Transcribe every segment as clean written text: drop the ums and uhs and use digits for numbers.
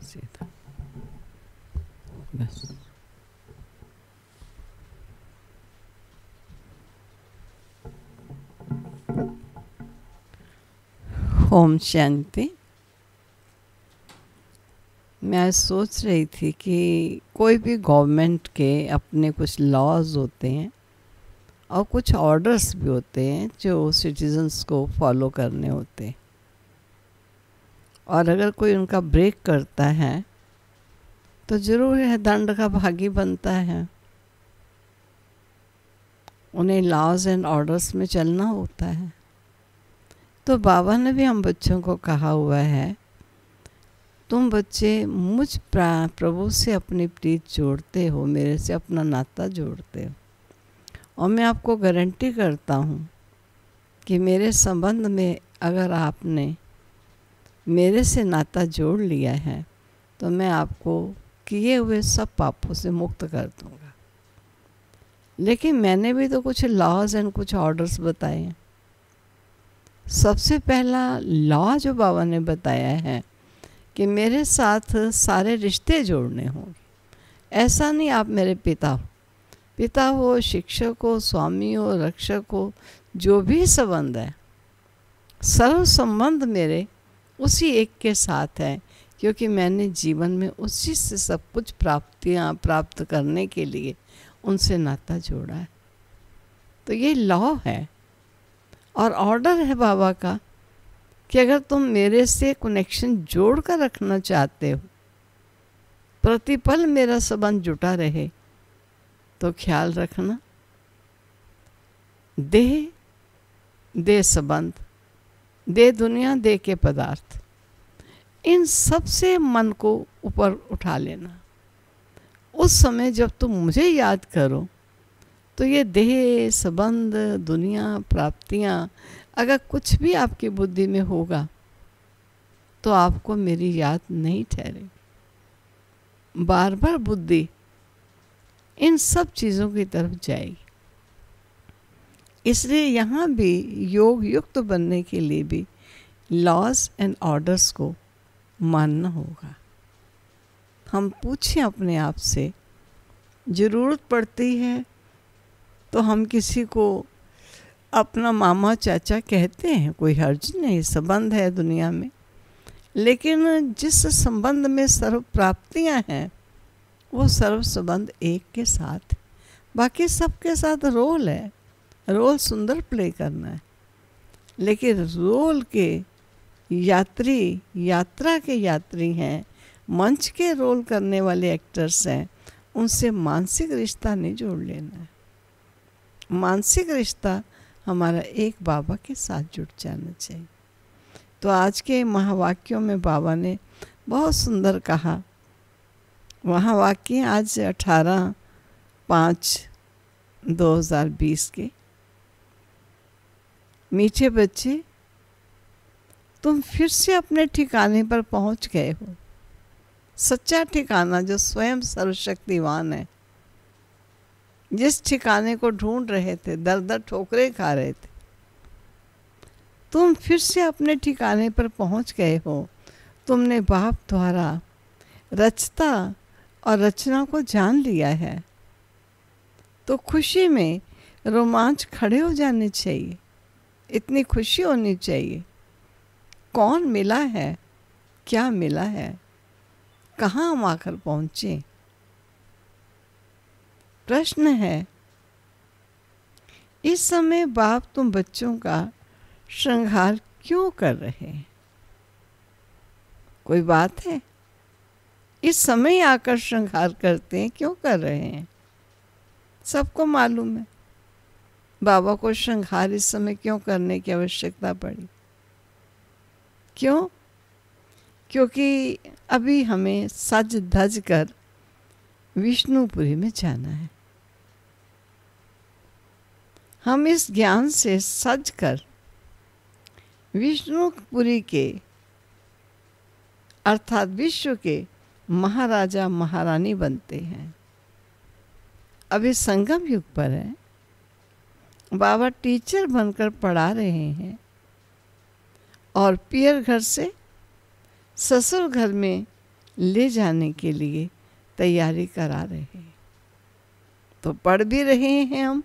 सीधा बस। ओम शांति। मैं सोच रही थी कि कोई भी गवर्नमेंट के अपने कुछ लॉज होते हैं और कुछ ऑर्डर्स भी होते हैं जो सिटीजन्स को फॉलो करने होते हैं, और अगर कोई उनका ब्रेक करता है तो ज़रूर है दंड का भागी बनता है। उन्हें लॉज एंड ऑर्डर्स में चलना होता है। तो बाबा ने भी हम बच्चों को कहा हुआ है, तुम बच्चे मुझ प्रभु से अपनी प्रीत जोड़ते हो, मेरे से अपना नाता जोड़ते हो, और मैं आपको गारंटी करता हूँ कि मेरे संबंध में अगर आपने मेरे से नाता जोड़ लिया है तो मैं आपको किए हुए सब पापों से मुक्त कर दूँगा। लेकिन मैंने भी तो कुछ लॉज एंड कुछ ऑर्डर्स बताए हैं। सबसे पहला लॉ जो बाबा ने बताया है कि मेरे साथ सारे रिश्ते जोड़ने होंगे। ऐसा नहीं आप मेरे पिता हो, शिक्षक हो, स्वामी हो, रक्षक हो, जो भी संबंध है, सर्व संबंध मेरे उसी एक के साथ है, क्योंकि मैंने जीवन में उसी से सब कुछ प्राप्तियाँ प्राप्त करने के लिए उनसे नाता जोड़ा है। तो ये लॉ है और ऑर्डर है बाबा का कि अगर तुम मेरे से कनेक्शन जोड़ कर रखना चाहते हो, प्रतिपल मेरा संबंध जुटा रहे, तो ख्याल रखना, दे संबंध, दे दुनिया, दे के पदार्थ, इन सब से मन को ऊपर उठा लेना। उस समय जब तुम मुझे याद करो तो ये देह, संबंध, दुनिया, प्राप्तियाँ, अगर कुछ भी आपकी बुद्धि में होगा तो आपको मेरी याद नहीं ठहरेगी। बार बार बुद्धि इन सब चीज़ों की तरफ जाएगी। इसलिए यहाँ भी योग युक्त बनने के लिए भी लॉज एंड ऑर्डर्स को मानना होगा। हम पूछें अपने आप से, ज़रूरत पड़ती है तो हम किसी को अपना मामा चाचा कहते हैं, कोई हर्ज नहीं, संबंध है दुनिया में। लेकिन जिस संबंध में सर्व प्राप्तियां हैं वो सर्व संबंध एक के साथ, बाकी सबके साथ रोल है, रोल सुंदर प्ले करना है। लेकिन रोल के यात्री, यात्रा के यात्री हैं, मंच के रोल करने वाले एक्टर्स हैं, उनसे मानसिक रिश्ता नहीं जोड़ लेना है। मानसिक रिश्ता हमारा एक बाबा के साथ जुड़ जाना चाहिए। तो आज के महावाक्यों में बाबा ने बहुत सुंदर कहा। महावाक्य आज 18/5/2020 के। मीठे बच्चे, तुम फिर से अपने ठिकाने पर पहुंच गए हो। सच्चा ठिकाना जो स्वयं सर्वशक्तिवान है, जिस ठिकाने को ढूंढ रहे थे, दर दर ठोकरें खा रहे थे, तुम फिर से अपने ठिकाने पर पहुंच गए हो। तुमने बाप द्वारा रचता और रचना को जान लिया है। तो खुशी में रोमांच खड़े हो जाने चाहिए, इतनी खुशी होनी चाहिए। कौन मिला है, क्या मिला है, कहाँ हम आकर पहुँचे। प्रश्न है, इस समय बाप तुम बच्चों का श्रृंगार क्यों कर रहे हैं? कोई बात है? इस समय आकर श्रृंगार करते हैं, क्यों कर रहे हैं? सबको मालूम है बाबा को श्रृंगार इस समय क्यों करने की आवश्यकता पड़ी। क्यों? क्योंकि अभी हमें सज धज कर विष्णुपुरी में जाना है। हम इस ज्ञान से सज कर विष्णुपुरी के अर्थात विश्व के महाराजा महारानी बनते हैं। अभी संगम युग पर है, बाबा टीचर बनकर पढ़ा रहे हैं और पियर घर से ससुर घर में ले जाने के लिए तैयारी करा रहे हैं। तो पढ़ भी रहे हैं हम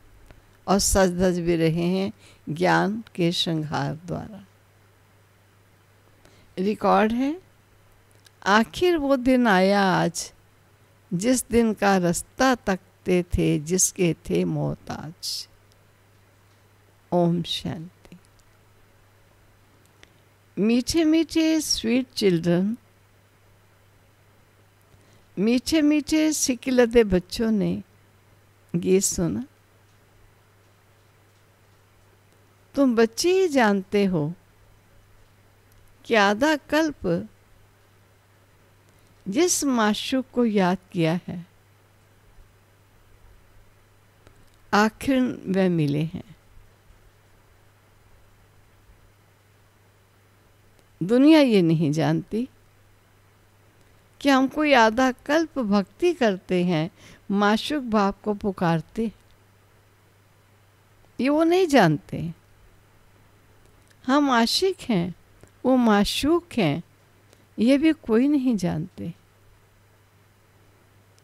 और सज धज भी रहे हैं ज्ञान के श्रृंगार द्वारा। रिकॉर्ड है, आखिर वो दिन आया आज जिस दिन का रास्ता तकते थे जिसके थे मोहताज। ओम शांति। मीठे मीठे स्वीट चिल्ड्रन, मीठे मीठे सिकिलते बच्चों ने गीत सुना। तुम बच्चे ही जानते हो कि आधा कल्प जिस माशूक को याद किया है आखिर वह मिले हैं। दुनिया ये नहीं जानती कि हम कोई आधा कल्प भक्ति करते हैं, माशूक बाप को पुकारते, ये वो नहीं जानते। हम आशिक हैं, वो माशूक हैं, ये भी कोई नहीं जानते।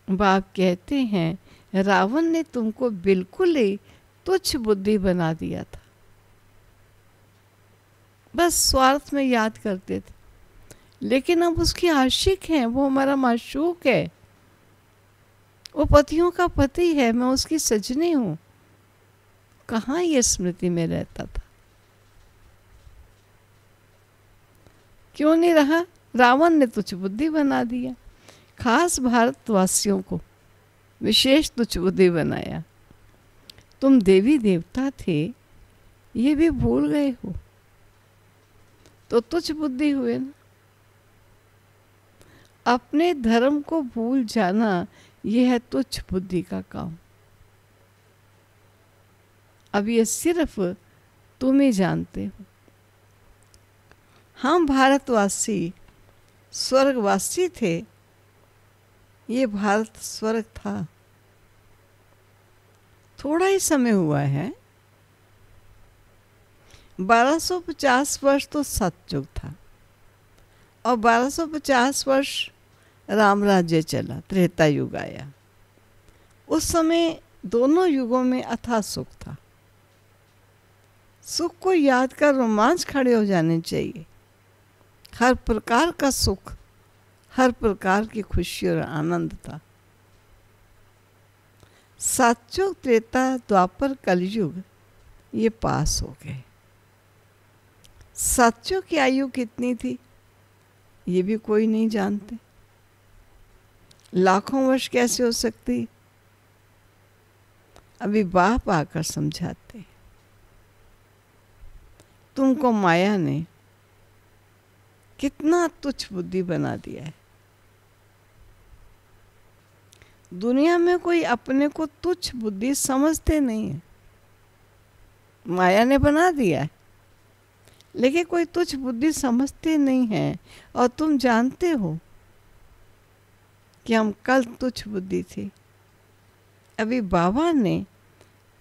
बाप कहते हैं रावण ने तुमको बिल्कुल ही तुच्छ बुद्धि बना दिया था, बस स्वार्थ में याद करते थे। लेकिन अब उसकी आशिक हैं, वो हमारा माशूक है, वो पतियों का पति है, मैं उसकी सजनी हूँ। कहाँ ये स्मृति में रहता था? क्यों नहीं रहा? रावण ने तुच्छ बुद्धि बना दिया, खास भारतवासियों को विशेष तुच्छ बुद्धि बनाया। तुम देवी देवता थे ये भी भूल गए हो, तो तुच्छ बुद्धि हुए ना। अपने धर्म को भूल जाना यह है तुच्छ बुद्धि का काम। अब ये सिर्फ तुम ही जानते हो। हम भारतवासी स्वर्गवासी थे, ये भारत स्वर्ग था। थोड़ा ही समय हुआ है, 1250 वर्ष तो सतयुग था और 1250 वर्ष राम राज्य चला, त्रेता युग आया। उस समय दोनों युगों में अथाह सुख था। सुख को याद कर रोमांच खड़े हो जाने चाहिए। हर प्रकार का सुख, हर प्रकार की खुशी और आनंद था। सतयुग, त्रेता, द्वापर, कलयुग ये पास हो गए। सतयुग की आयु कितनी थी ये भी कोई नहीं जानते। लाखों वर्ष कैसे हो सकती? अभी बाप आकर समझाते। तुमको माया ने कितना तुच्छ बुद्धि बना दिया है। दुनिया में कोई अपने को तुच्छ बुद्धि समझते नहीं है, माया ने बना दिया है, लेकिन कोई तुच्छ बुद्धि समझते नहीं है। और तुम जानते हो कि हम कल तुच्छ बुद्धि थे। अभी बाबा ने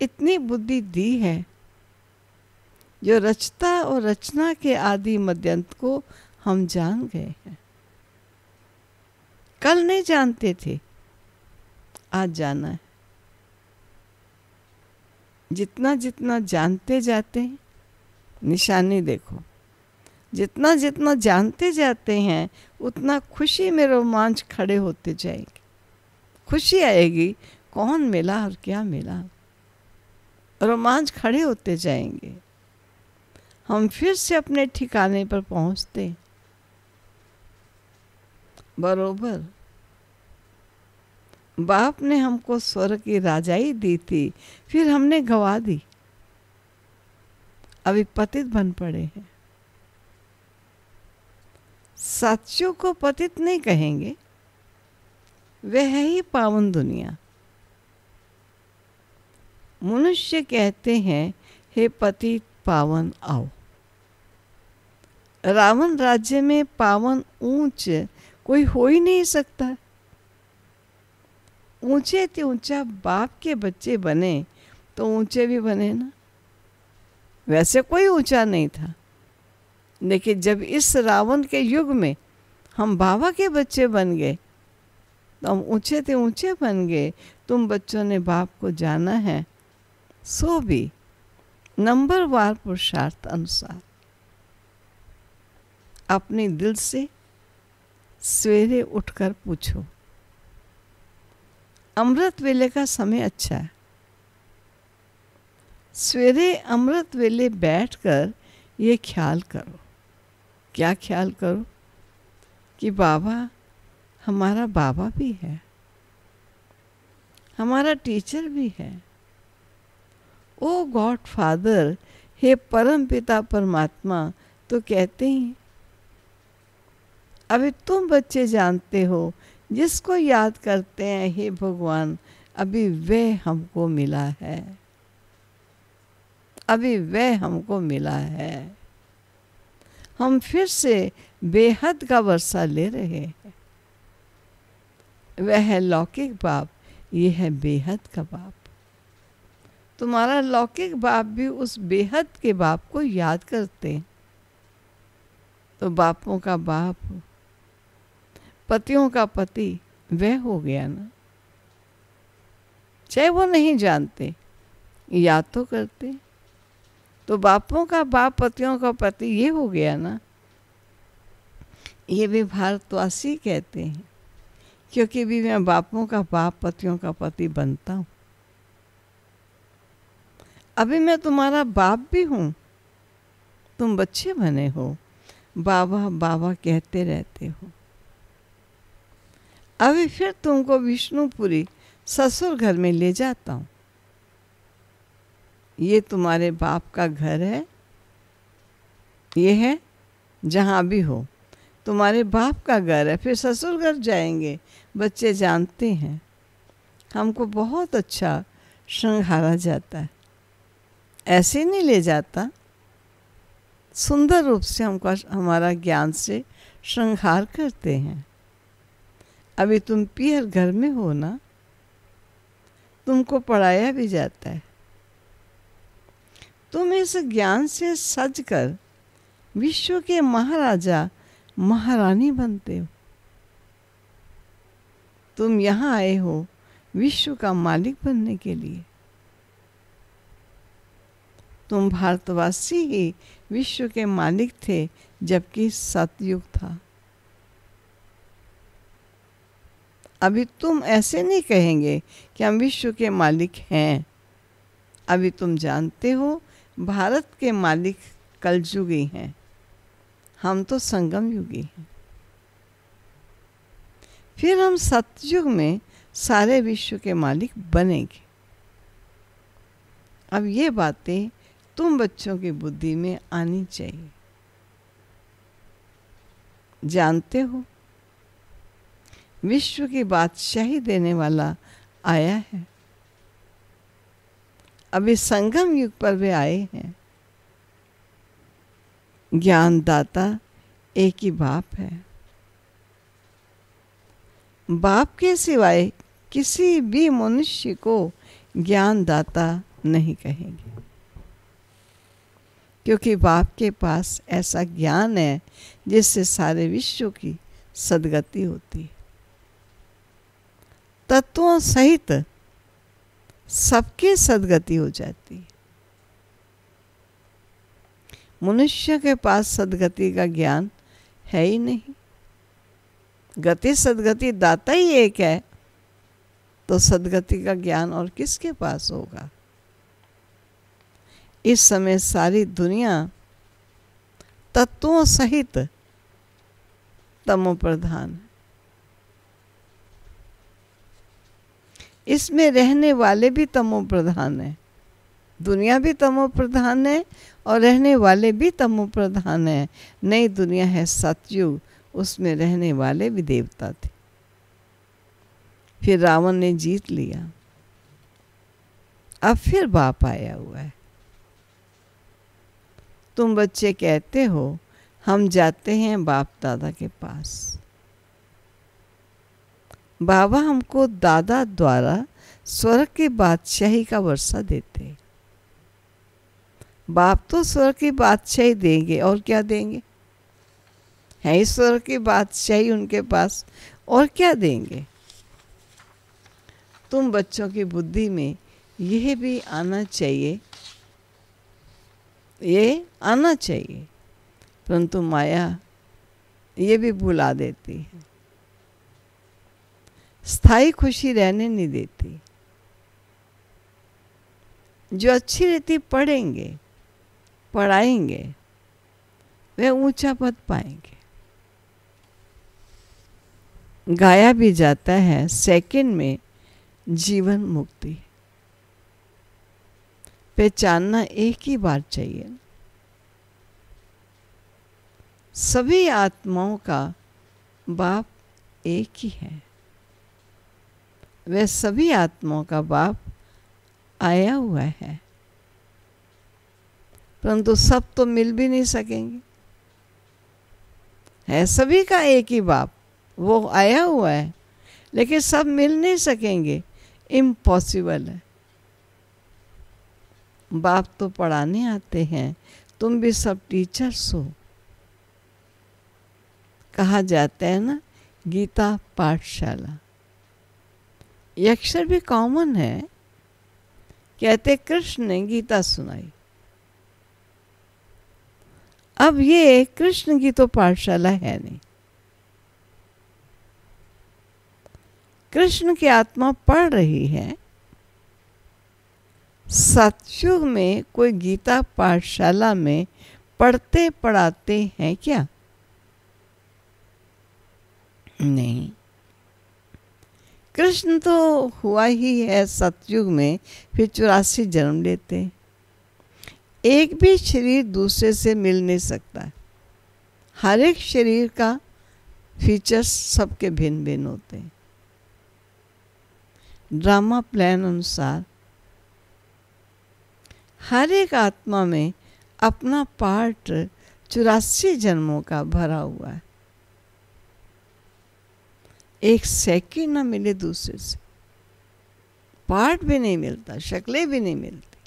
इतनी बुद्धि दी है जो रचता और रचना के आदि मध्यंत को हम जान गए हैं। कल नहीं जानते थे, आज जाना है। जितना जितना जानते जाते हैं, निशानी देखो, जितना जितना जानते जाते हैं उतना खुशी में रोमांच खड़े होते जाएंगे। खुशी आएगी, कौन मिला और क्या मिला, रोमांच खड़े होते जाएंगे। हम फिर से अपने ठिकाने पर पहुंचते। बरोबर बाप ने हमको स्वर्ग की राजाई दी थी, फिर हमने गवा दी, अभी पतित बन पड़े हैं। सतयुग को पतित नहीं कहेंगे, वह है ही पावन दुनिया। मनुष्य कहते हैं हे पतित पावन आओ। रावण राज्य में पावन ऊंच कोई हो ही नहीं सकता। ऊंचे ते ऊंचा बाप के बच्चे बने तो ऊंचे भी बने ना। वैसे कोई ऊंचा नहीं था, लेकिन जब इस रावण के युग में हम बाबा के बच्चे बन गए तो हम ऊंचे थे ऊंचे बन गए। तुम बच्चों ने बाप को जाना है, सो भी नंबरवार पुरुषार्थ अनुसार अपने दिल से सवेरे उठकर पूछो। अमृत वेले का समय अच्छा है। सवेरे अमृत वेले बैठकर ये ख्याल करो। क्या ख्याल करो? कि बाबा हमारा बाबा भी है, हमारा टीचर भी है। ओ गॉड फादर, हे परम पिता परमात्मा तो कहते ही। अभी तुम बच्चे जानते हो, जिसको याद करते हैं हे भगवान, अभी वह हमको मिला है, अभी वह हमको मिला है। हम फिर से बेहद का वर्षा ले रहे हैं। वह है लौकिक बाप, ये है बेहद का बाप। तुम्हारा लौकिक बाप भी उस बेहद के बाप को याद करते हैं। तो बापों का बाप, पतियों का पति वह हो गया ना। चाहे वो नहीं जानते, याद तो करते। तो बापों का बाप, पतियों का पति ये हो गया ना। ये भी भारतवासी कहते हैं, क्योंकि भी मैं बापों का बाप, पतियों का पति बनता हूँ। अभी मैं तुम्हारा बाप भी हूँ, तुम बच्चे बने हो, बाबा बाबा कहते रहते हो। अभी फिर तुमको विष्णुपुरी ससुर घर में ले जाता हूँ। ये तुम्हारे बाप का घर है, ये है जहाँ भी हो तुम्हारे बाप का घर है। फिर ससुर घर जाएंगे। बच्चे जानते हैं हमको बहुत अच्छा श्रृंगारा जाता है, ऐसे नहीं ले जाता, सुंदर रूप से हमको हमारा ज्ञान से श्रृंगार करते हैं। अभी तुम पियर घर में हो ना, तुमको पढ़ाया भी जाता है। तुम इस ज्ञान से सजकर विश्व के महाराजा महारानी बनते हो। तुम यहाँ आए हो विश्व का मालिक बनने के लिए। तुम भारतवासी ही विश्व के मालिक थे, जबकि सतयुग था। अभी तुम ऐसे नहीं कहेंगे कि हम विश्व के मालिक हैं। अभी तुम जानते हो भारत के मालिक कलयुगी हैं, हम तो संगम युगी हैं। फिर हम सतयुग में सारे विश्व के मालिक बनेंगे। अब ये बातें तुम बच्चों की बुद्धि में आनी चाहिए। जानते हो विश्व की बादशाही देने वाला आया है। अभी संगम युग पर वे आए हैं। ज्ञानदाता एक ही बाप है। बाप के सिवाय किसी भी मनुष्य को ज्ञानदाता नहीं कहेंगे, क्योंकि बाप के पास ऐसा ज्ञान है जिससे सारे विश्व की सद्गति होती है। तत्वों सहित सबकी सद्गति हो जाती है। मनुष्य के पास सद्गति का ज्ञान है ही नहीं। गति सद्गति दाता ही एक है, तो सद्गति का ज्ञान और किसके पास होगा? इस समय सारी दुनिया तत्वों सहित तमो प्रधान है। इसमें रहने वाले भी तमो प्रधान है। दुनिया भी तमो प्रधान है और रहने वाले भी तमो प्रधान है। नई दुनिया है सतयुग, उसमें रहने वाले भी देवता थे। फिर रावण ने जीत लिया, अब फिर बाप आया हुआ है। तुम बच्चे कहते हो हम जाते हैं बाप दादा के पास। बाबा हमको दादा द्वारा स्वर्ग की बादशाही का वर्षा देते। बाप तो स्वर्ग की बादशाही देंगे, और क्या देंगे? है ईश्वर की बादशाही उनके पास, और क्या देंगे। तुम बच्चों की बुद्धि में यह भी आना चाहिए, ये आना चाहिए, परंतु माया ये भी भुला देती है, स्थायी खुशी रहने नहीं देती। जो अच्छी रीति पढ़ेंगे पढ़ाएंगे वे ऊंचा पद पाएंगे। गाया भी जाता है, सेकंड में जीवन मुक्ति पहचानना एक ही बार चाहिए। सभी आत्माओं का बाप एक ही है, वह सभी आत्माओं का बाप आया हुआ है, परंतु सब तो मिल भी नहीं सकेंगे। है सभी का एक ही बाप, वो आया हुआ है, लेकिन सब मिल नहीं सकेंगे, इम्पॉसिबल है। बाप तो पढ़ाने आते हैं, तुम भी सब टीचर्स हो। कहा जाता है ना, गीता पाठशाला, ये अक्षर भी कॉमन है। कहते कृष्ण ने गीता सुनाई। अब ये कृष्ण की तो पाठशाला है नहीं, कृष्ण की आत्मा पढ़ रही है। सतयुग में कोई गीता पाठशाला में पढ़ते पढ़ाते हैं क्या? नहीं। कृष्ण तो हुआ ही है सतयुग में, फिर 84 जन्म लेते हैं। एक भी शरीर दूसरे से मिल नहीं सकता। हर एक शरीर का फीचर्स सबके भिन्न भिन्न होते हैं। ड्रामा प्लान अनुसार हर एक आत्मा में अपना पार्ट 84 जन्मों का भरा हुआ है। एक सेकंड ना मिले दूसरे से, पार्ट भी नहीं मिलता, शक्लें भी नहीं मिलती।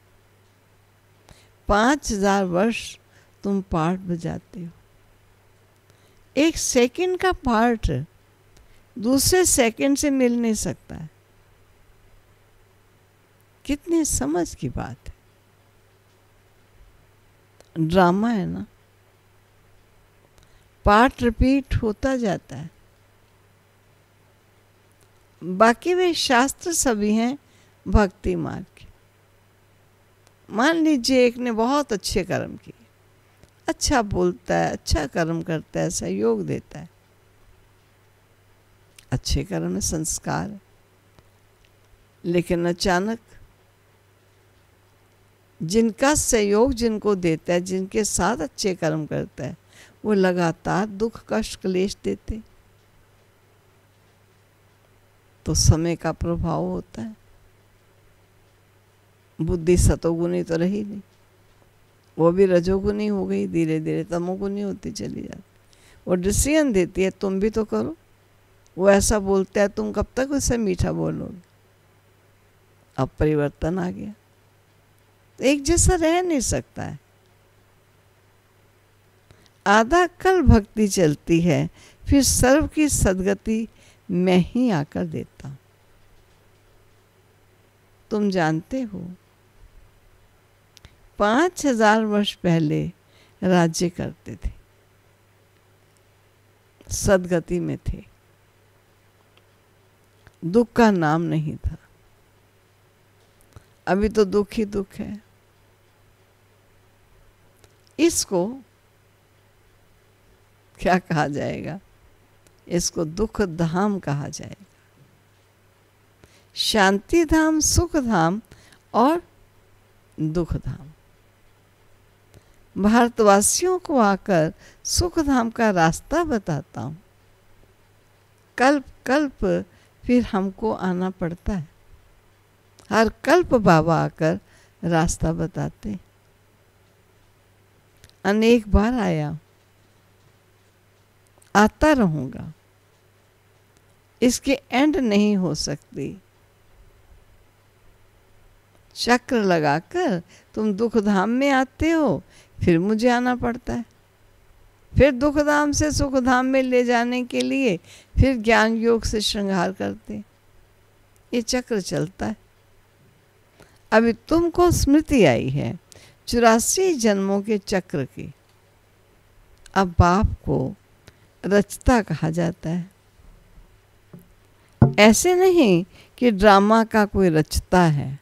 5000 वर्ष तुम पार्ट बजाते हो। एक सेकंड का पार्ट दूसरे सेकंड से मिल नहीं सकता है। कितनी समझ की बात है। ड्रामा है ना, पार्ट रिपीट होता जाता है। बाकी वे शास्त्र सभी हैं भक्ति मार्ग के। मान लीजिए एक ने बहुत अच्छे कर्म किए, अच्छा बोलता है, अच्छा कर्म करता है, सहयोग देता है, अच्छे कर्म में संस्कार है, लेकिन अचानक जिनका सहयोग जिनको देता है, जिनके साथ अच्छे कर्म करता है, वो लगातार दुख कष्ट क्लेश देते, तो समय का प्रभाव होता है। बुद्धि सतोगुनी तो रही नहीं, वो भी रजोगुनी हो गई, धीरे धीरे तमोगुनी होती चली जाती। वो डिसीजन देती है तुम भी तो करो, वो ऐसा बोलता है तुम कब तक उससे मीठा बोलोगे। अब परिवर्तन आ गया, एक जैसा रह नहीं सकता है। आधा कल भक्ति चलती है, फिर सर्व की सदगति मैं ही आकर देता हूं। तुम जानते हो 5000 वर्ष पहले राज्य करते थे, सदगति में थे, दुख का नाम नहीं था। अभी तो दुख ही दुख है। इसको क्या कहा जाएगा? इसको दुख धाम कहा जाएगा। शांति धाम, सुख धाम और दुख धाम। भारतवासियों को आकर सुख धाम का रास्ता बताता हूं। कल्प कल्प फिर हमको आना पड़ता है। हर कल्प बाबा आकर रास्ता बताते। अनेक बार आया, आता रहूंगा, इसके एंड नहीं हो सकती। चक्र लगाकर तुम दुख धाम में आते हो, फिर मुझे आना पड़ता है। फिर दुखधाम से सुखधाम में ले जाने के लिए फिर ज्ञान योग से श्रृंगार करते। ये चक्र चलता है। अभी तुमको स्मृति आई है 84 जन्मों के चक्र की। अब बाप को रचता कहा जाता है। ऐसे नहीं कि ड्रामा का कोई रचता है।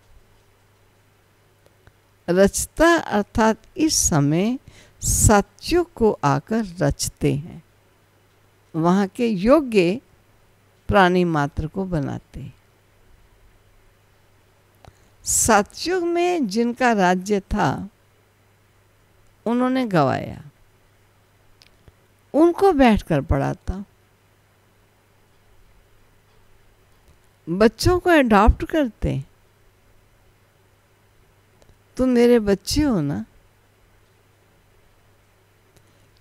रचता अर्थात इस समय सत्युग को आकर रचते हैं, वहाँ के योग्य प्राणी मात्र को बनाते हैं। सतयुग में जिनका राज्य था उन्होंने गवाया, उनको बैठकर पढ़ाता। बच्चों को अडॉप्ट करते। तुम मेरे बच्चे हो ना।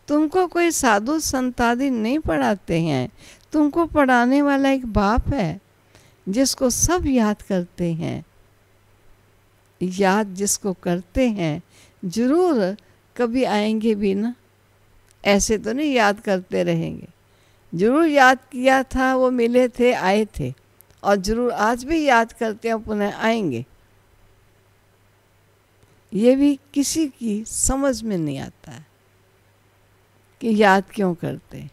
तुमको कोई साधु संत आदि नहीं पढ़ाते हैं, तुमको पढ़ाने वाला एक बाप है जिसको सब याद करते हैं। याद जिसको करते हैं जरूर कभी आएंगे भी ना। ऐसे तो नहीं याद करते रहेंगे। जरूर याद किया था, वो मिले थे, आए थे, और जरूर आज भी याद करते हैं, पुनः आएंगे। ये भी किसी की समझ में नहीं आता है कि याद क्यों करते।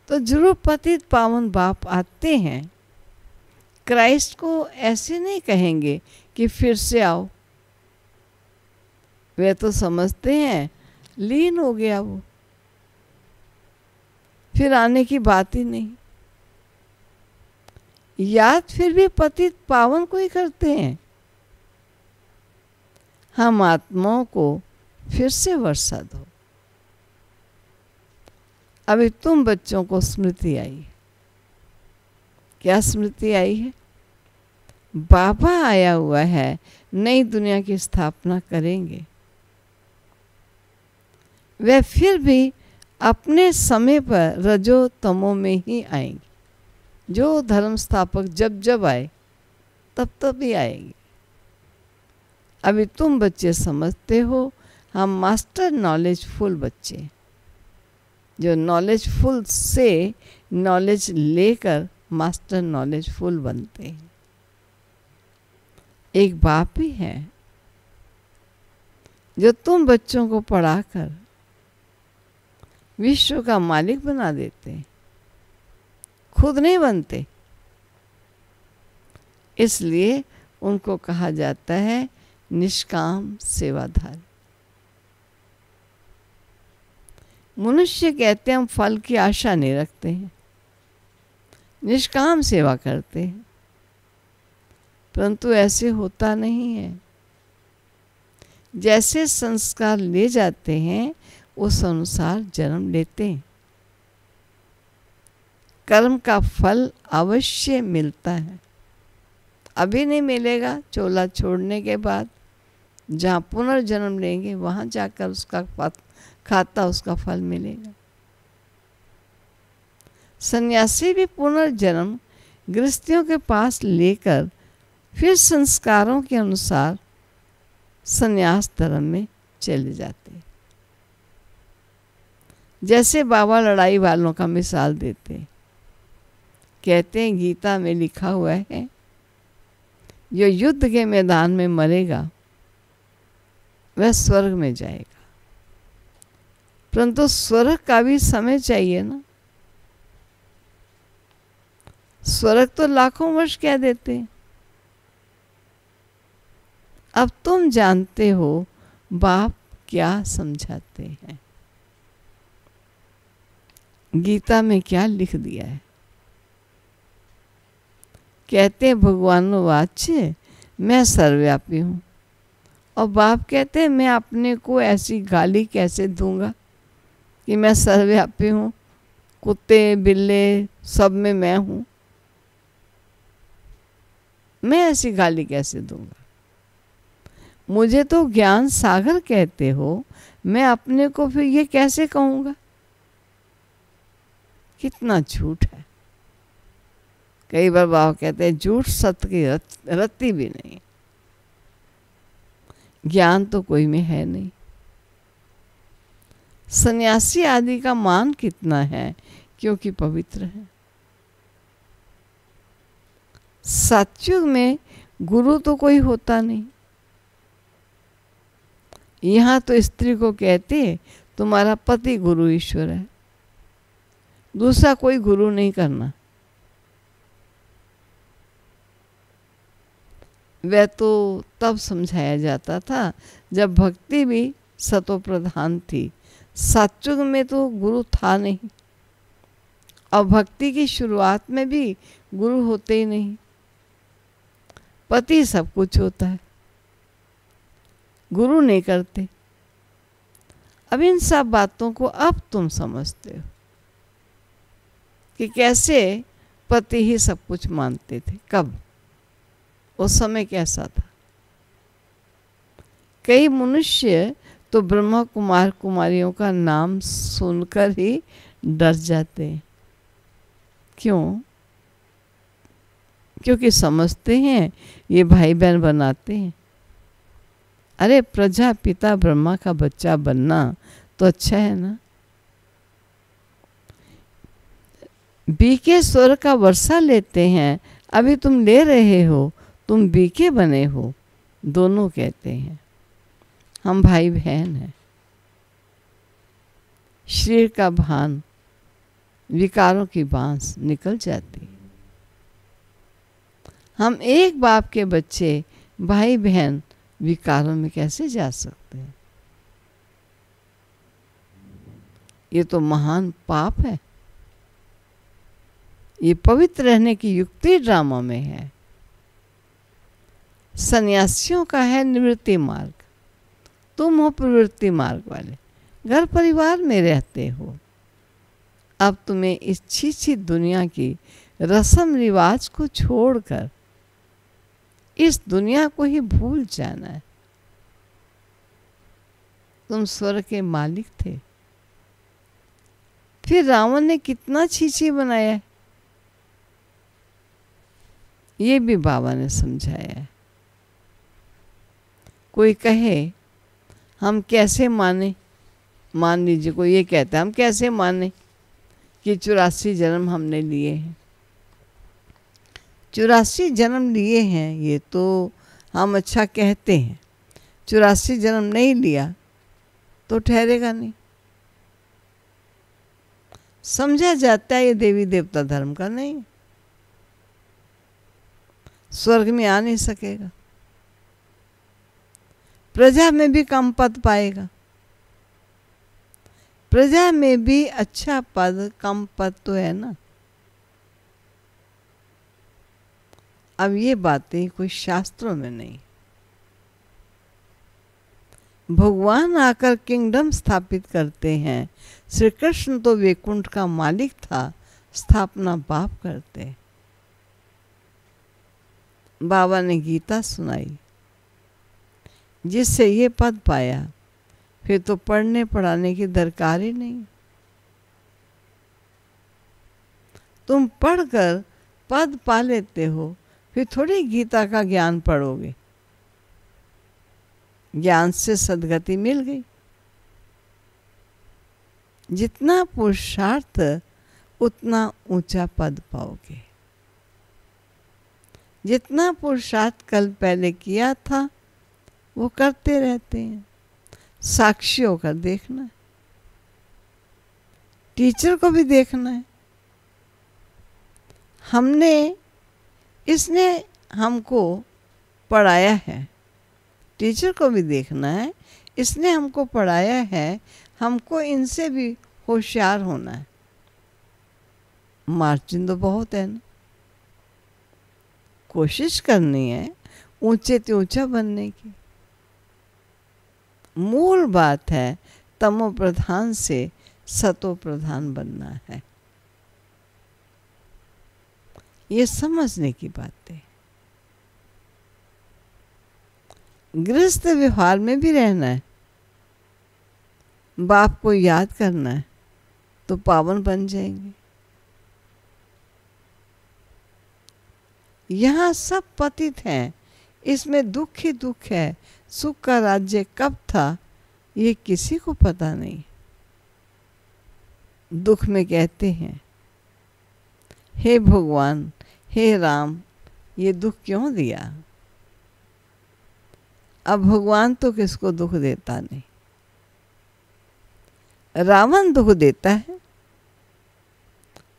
तो जरूर पतित पावन बाप आते हैं। क्राइस्ट को ऐसे नहीं कहेंगे कि फिर से आओ। वे तो समझते हैं लीन हो गया वो, फिर आने की बात ही नहीं। याद फिर भी पतित पावन को ही करते हैं। हम आत्माओं को फिर से वर्षा दो। अभी तुम बच्चों को स्मृति आई है। क्या स्मृति आई है? बाबा आया हुआ है, नई दुनिया की स्थापना करेंगे। वे फिर भी अपने समय पर रजो तमो में ही आएंगे। जो धर्म स्थापक जब जब आए तब तब ही आएंगे। अभी तुम बच्चे समझते हो, हम मास्टर नॉलेजफुल बच्चे, जो नॉलेजफुल से नॉलेज लेकर मास्टर नॉलेजफुल बनते हैं। एक बाप ही है जो तुम बच्चों को पढ़ाकर विश्व का मालिक बना देते, खुद नहीं बनते। इसलिए उनको कहा जाता है निष्काम सेवाधारी। मनुष्य कहते हैं हम फल की आशा नहीं रखते हैं, निष्काम सेवा करते हैं, परंतु ऐसे होता नहीं है। जैसे संस्कार ले जाते हैं उस अनुसार जन्म लेते हैं। कर्म का फल अवश्य मिलता है। अभी नहीं मिलेगा, चोला छोड़ने के बाद जहाँ पुनर्जन्म लेंगे वहाँ जाकर उसका खाता उसका फल मिलेगा। सन्यासी भी पुनर्जन्म गृहस्थियों के पास लेकर फिर संस्कारों के अनुसार सन्यास धर्म में चले जाते हैं। जैसे बाबा लड़ाई वालों का मिसाल देते हैं, कहते हैं गीता में लिखा हुआ है जो युद्ध के मैदान में मरेगा वह स्वर्ग में जाएगा। परंतु स्वर्ग का भी समय चाहिए ना। स्वर्ग तो लाखों वर्ष कह देते हैं। अब तुम जानते हो बाप क्या समझाते हैं, गीता में क्या लिख दिया है। कहते हैं भगवान वाच्य मैं सर्वव्यापी हूँ, और बाप कहते हैं मैं अपने को ऐसी गाली कैसे दूंगा कि मैं सर्वव्यापी हूँ, कुत्ते बिल्ले सब में मैं हूँ। मैं ऐसी गाली कैसे दूंगा? मुझे तो ज्ञान सागर कहते हो, मैं अपने को फिर ये कैसे कहूँगा? कितना झूठ है। कई बार बाबा कहते हैं झूठ सत्य की रत्ती भी नहीं। ज्ञान तो कोई में है नहीं। सन्यासी आदि का मान कितना है, क्योंकि पवित्र है। सतयुग में गुरु तो कोई होता नहीं। यहाँ तो स्त्री को कहते तुम्हारा पति गुरु ईश्वर है, दूसरा कोई गुरु नहीं करना। वह तो तब समझाया जाता था जब भक्ति भी सतो प्रधान थी। सतयुग में तो गुरु था नहीं, और भक्ति की शुरुआत में भी गुरु होते ही नहीं। पति सब कुछ होता है, गुरु नहीं करते। अब इन सब बातों को अब तुम समझते हो कि कैसे पति ही सब कुछ मानते थे। कब? उस समय कैसा था? कई मनुष्य तो ब्रह्मा कुमार कुमारियों का नाम सुनकर ही डर जाते हैं। क्यों? क्योंकि समझते हैं ये भाई बहन बनाते हैं। अरे प्रजापिता ब्रह्मा का बच्चा बनना तो अच्छा है ना। बीके स्वर का वर्षा लेते हैं, अभी तुम ले रहे हो, तुम बीके बने हो। दोनों कहते हैं हम भाई बहन हैं। शरीर का भान, विकारों की बांस निकल जाती। हम एक बाप के बच्चे भाई बहन विकारों में कैसे जा सकते हैं? ये तो महान पाप है। ये पवित्र रहने की युक्ति ड्रामा में है। सन्यासियों का है निवृत्ति मार्ग, तुम हो प्रवृत्ति मार्ग वाले, घर परिवार में रहते हो। अब तुम्हें इस छीछी दुनिया की रस्म रिवाज को छोड़कर इस दुनिया को ही भूल जाना है। तुम स्वर्ग के मालिक थे, फिर रावण ने कितना छीछी बनाया है, ये भी बाबा ने समझाया है। कोई कहे हम कैसे माने, मान लीजिए कोई ये कहता है हम कैसे माने कि 84 जन्म हमने लिए हैं। 84 जन्म लिए हैं ये तो हम अच्छा कहते हैं, 84 जन्म नहीं लिया तो ठहरेगा नहीं। समझा जाता है ये देवी देवता धर्म का नहीं, स्वर्ग में आ नहीं सकेगा, प्रजा में भी कम पद पाएगा। प्रजा में भी अच्छा पद कम पद तो है ना। अब ये बातें कोई शास्त्रों में नहीं। भगवान आकर किंगडम स्थापित करते हैं। श्री कृष्ण तो वैकुंठ का मालिक था, स्थापना बाप करते। बाबा ने गीता सुनाई, जिससे ये पद पाया, फिर तो पढ़ने पढ़ाने की दरकार ही नहीं। तुम पढ़कर पद पा लेते हो, फिर थोड़ी गीता का ज्ञान पढ़ोगे। ज्ञान से सद्गति मिल गई। जितना पुरुषार्थ उतना ऊंचा पद पाओगे। जितना पुरुषार्थ कल पहले किया था वो करते रहते हैं। साक्षी होकर देखना है, टीचर को भी देखना है। इसने हमको पढ़ाया है, टीचर को भी देखना है। इसने हमको पढ़ाया है, हमको इनसे भी होशियार होना है। मार्जिन तो बहुत है ना, कोशिश करनी है ऊंचे से ऊंचा बनने की। मूल बात है तमो प्रधान से सतो प्रधान बनना है। ये समझने की बात है। गृहस्थ व्यवहार में भी रहना है, बाप को याद करना है तो पावन बन जाएंगे। यहाँ सब पतित हैं, इसमें दुख ही दुख है। सुख का राज्य कब था ये किसी को पता नहीं। दुख में कहते हैं, हे भगवान, हे राम, ये दुख क्यों दिया? अब भगवान तो किसको दुख देता नहीं, रावण दुख देता है।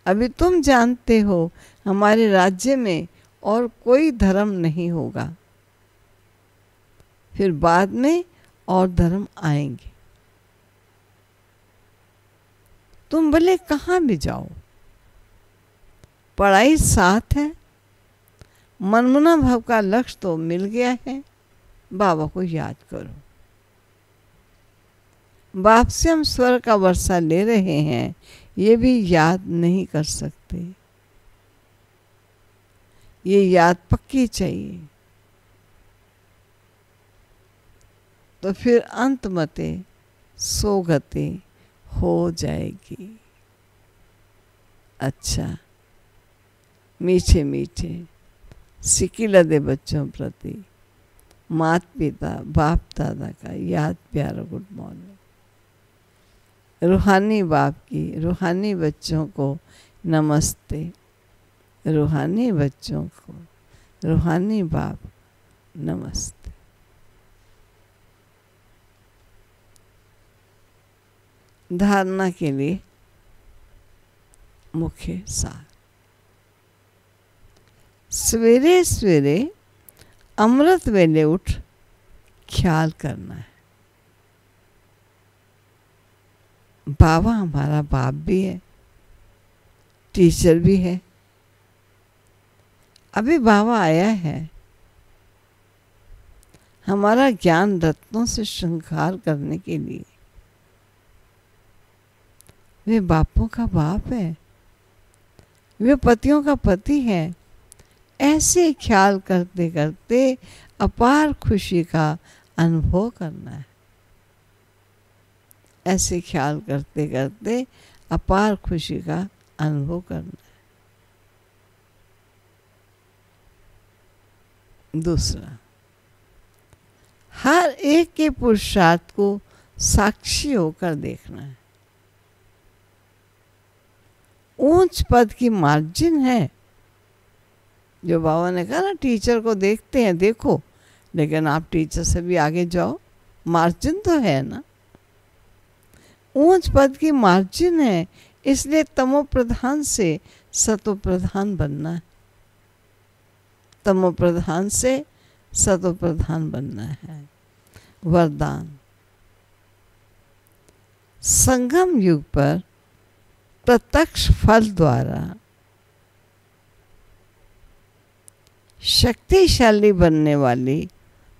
अभी तुम जानते हो हमारे राज्य में और कोई धर्म नहीं होगा, फिर बाद में और धर्म आएंगे। तुम भले कहाँ भी जाओ, पढ़ाई साथ है, मनमुना भाव का लक्ष्य तो मिल गया है। बाबा को याद करो। बाप से हम स्वर्ग का वर्षा ले रहे हैं, ये भी याद नहीं कर सकते। ये याद पक्की चाहिए, तो फिर अंत मते सोगते हो जाएगी। अच्छा, मीठे मीठे सिकिलदे बच्चों प्रति माता पिता बाप दादा का याद प्यारा गुड मॉर्निंग। रूहानी बाप की रूहानी बच्चों को नमस्ते। रूहानी बच्चों को रूहानी बाप नमस्ते। धारणा के लिए मुख्य सार। सवेरे सवेरे अमृत वेले उठ ख्याल करना है। बाबा हमारा बाप भी है, टीचर भी है। अभी बाबा आया है हमारा ज्ञान रत्नों से श्रृंगार करने के लिए। वे बापों का बाप है, वे पतियों का पति है। ऐसे ख्याल करते करते अपार खुशी का अनुभव करना है। ऐसे ख्याल करते करते अपार खुशी का अनुभव करना है। दूसरा, हर एक के पुरुषार्थ को साक्षी होकर देखना है। ऊंच पद की मार्जिन है, जो बाबा ने कहा ना, टीचर को देखते हैं, देखो, लेकिन आप टीचर से भी आगे जाओ, मार्जिन तो है ना। ऊंच पद की मार्जिन है, इसलिए तमो प्रधान से सतो प्रधान बनना है। तमो प्रधान से सतो प्रधान बनना है। वरदान, संगम युग पर प्रत्यक्ष फल द्वारा शक्तिशाली बनने वाली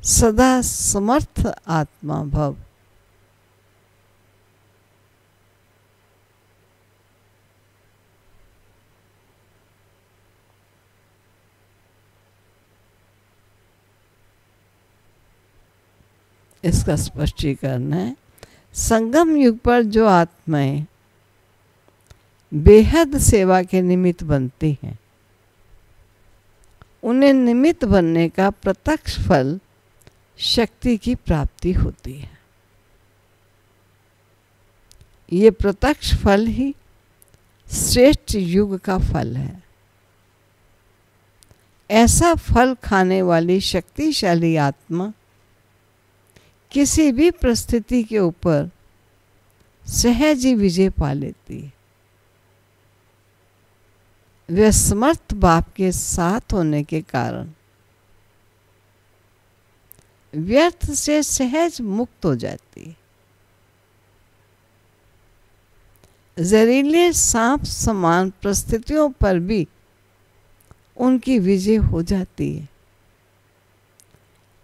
सदा समर्थ आत्मा भव। इसका स्पष्टीकरण है, संगम युग पर जो आत्माएं बेहद सेवा के निमित्त बनती हैं, उन्हें निमित्त बनने का प्रत्यक्ष फल शक्ति की प्राप्ति होती है। ये प्रत्यक्ष फल ही श्रेष्ठ युग का फल है। ऐसा फल खाने वाली शक्तिशाली आत्मा किसी भी परिस्थिति के ऊपर सहज ही विजय पा लेती है। वे समर्थ बाप के साथ होने के कारण व्यर्थ से सहज मुक्त हो जाती है। जहरीले सांप समान परिस्थितियों पर भी उनकी विजय हो जाती है।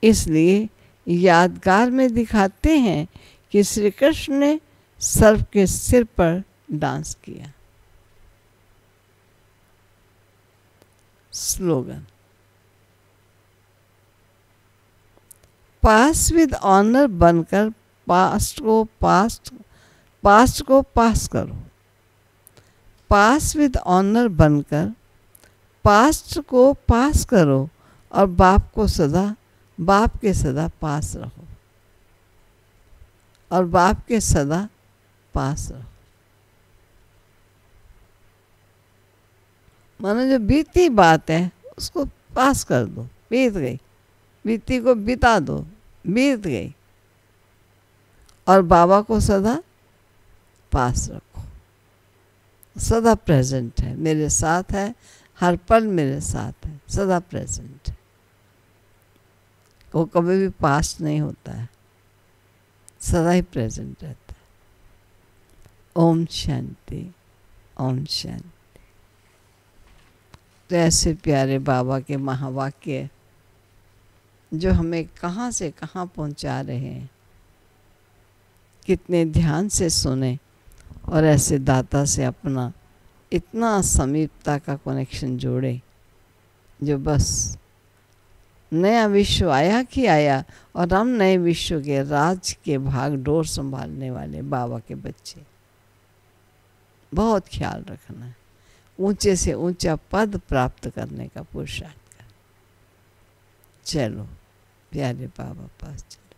इसलिए यादगार में दिखाते हैं कि श्री कृष्ण ने सर्प के सिर पर डांस किया। स्लोगन, पास विद ऑनर बनकर पास्ट को पास करो। पास विद ऑनर बनकर पास्ट को पास करो और बाप के सदा पास रहो। और बाप के सदा पास रहो। मानो जो बीती बात है उसको पास कर दो, बीत गई, बीती को बिता दो, बीत गई। और बाबा को सदा पास रखो, सदा प्रेजेंट है, मेरे साथ है, हर पल मेरे साथ है, सदा प्रेजेंट है, वो कभी भी पास्ट नहीं होता है, सदा ही प्रेजेंट रहता है। ओम शांति, ओम शांति। तो ऐसे प्यारे बाबा के महावाक्य जो हमें कहाँ से कहाँ पहुँचा रहे हैं, कितने ध्यान से सुने और ऐसे दाता से अपना इतना समीपता का कनेक्शन जोड़े, जो बस नया विश्व आया कि आया और हम नए विश्व के राज के भाग डोर संभालने वाले बाबा के बच्चे। बहुत ख्याल रखना है, ऊंचे से ऊंचा पद प्राप्त करने का पुरुषार्थ कर। चलो प्यारे बाबा पास चलो।